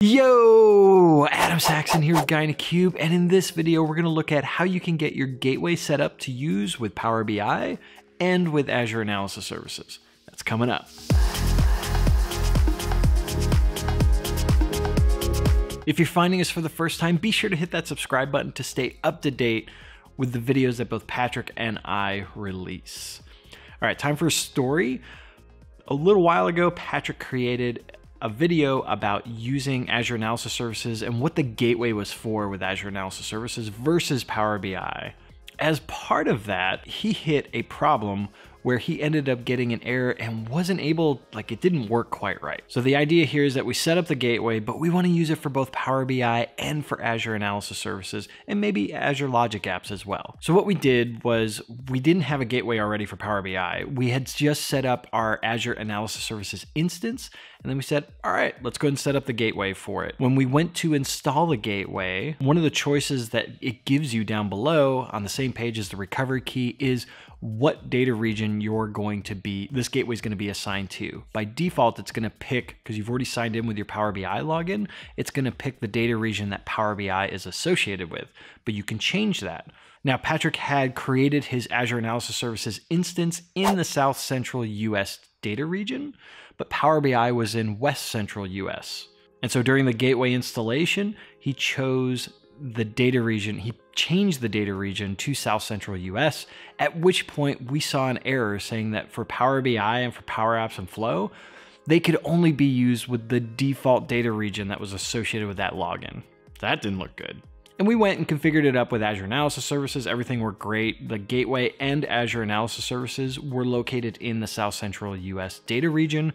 Yo, Adam Saxon here with Guy in a Cube, and in this video we're going to look at how you can get your gateway set up to use with Power BI and with Azure Analysis Services. That's coming up. If you're finding us for the first time, be sure to hit that subscribe button to stay up to date with the videos that both Patrick and I release. All right, time for a story. A little while ago, Patrick created a video about using Azure Analysis Services and what the gateway was for with Azure Analysis Services versus Power BI. As part of that, he hit a problem where he ended up getting an error and wasn't able, it didn't work quite right. So the idea here is that we set up the gateway, but we want to use it for both Power BI and for Azure Analysis Services, and maybe Azure Logic Apps as well. So what we did was we didn't have a gateway already for Power BI. We had just set up our Azure Analysis Services instance, and then we said, all right, let's go ahead and set up the gateway for it. When we went to install the gateway, one of the choices that it gives you down below on the same page as the recovery key is what data region this gateway is going to be assigned to. By default, it's going to pick, because you've already signed in with your Power BI login, it's going to pick the data region that Power BI is associated with, but you can change that. Now, Patrick had created his Azure Analysis Services instance in the South Central US data region, but Power BI was in West Central US. And so during the gateway installation, he chose the data region, he changed the data region to South Central US, at which point we saw an error saying that for Power BI and for Power Apps and Flow, they could only be used with the default data region that was associated with that login. That didn't look good. And we went and configured it up with Azure Analysis Services. Everything worked great. The gateway and Azure Analysis Services were located in the South Central US data region.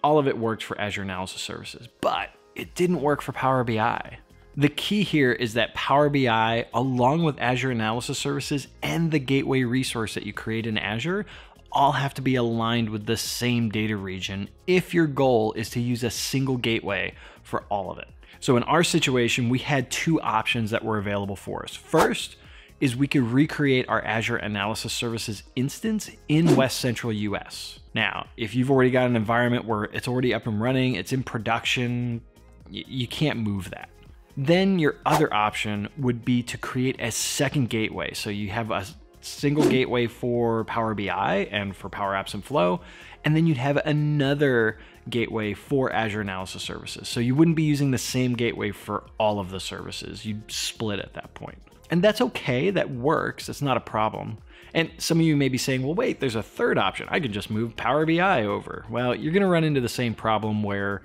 All of it worked for Azure Analysis Services, but it didn't work for Power BI. The key here is that Power BI, along with Azure Analysis Services and the gateway resource that you create in Azure, all have to be aligned with the same data region if your goal is to use a single gateway for all of it. So in our situation, we had two options that were available for us. First is we could recreate our Azure Analysis Services instance in West Central US. Now, if you've already got an environment where it's already up and running, it's in production, you can't move that. Then your other option would be to create a second gateway. So you have a single gateway for Power BI and for Power Apps and Flow, and then you'd have another gateway for Azure Analysis Services. So you wouldn't be using the same gateway for all of the services. You'd split at that point. And that's okay, that works, it's not a problem. And some of you may be saying, well, wait, there's a third option. I can just move Power BI over. Well, you're gonna run into the same problem where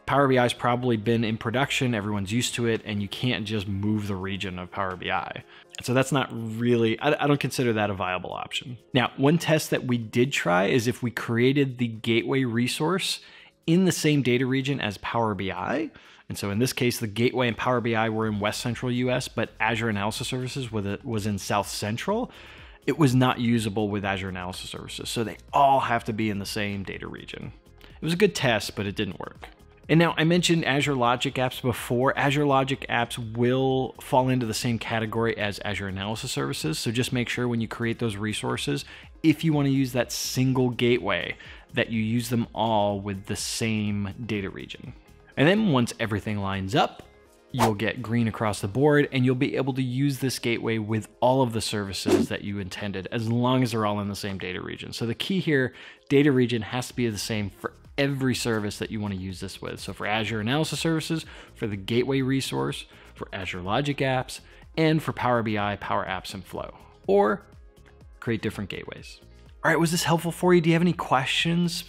Power BI has probably been in production, everyone's used to it, and you can't just move the region of Power BI. So that's not really, I don't consider that a viable option. Now, one test that we did try is if we created the gateway resource in the same data region as Power BI. And so in this case, the gateway and Power BI were in West Central US, but Azure Analysis Services was in South Central. It was not usable with Azure Analysis Services. So they all have to be in the same data region. It was a good test, but it didn't work. And now I mentioned Azure Logic Apps before. Azure Logic Apps will fall into the same category as Azure Analysis Services. So just make sure when you create those resources, if you want to use that single gateway, that you use them all with the same data region. And then once everything lines up, you'll get green across the board and you'll be able to use this gateway with all of the services that you intended, as long as they're all in the same data region. So the key here, data region has to be the same for every service that you want to use this with. So for Azure Analysis Services, for the gateway resource, for Azure Logic Apps, and for Power BI, Power Apps, and Flow, or create different gateways. All right, was this helpful for you? Do you have any questions,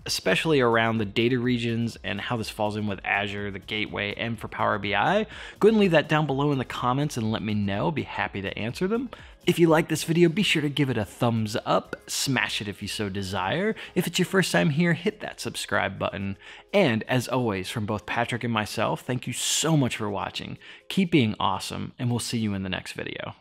especially around the data regions and how this falls in with Azure, the gateway, and for Power BI? Go ahead and leave that down below in the comments and let me know. I'll be happy to answer them. If you like this video, be sure to give it a thumbs up, smash it if you so desire. If it's your first time here, hit that subscribe button. And as always, from both Patrick and myself, thank you so much for watching. Keep being awesome, and we'll see you in the next video.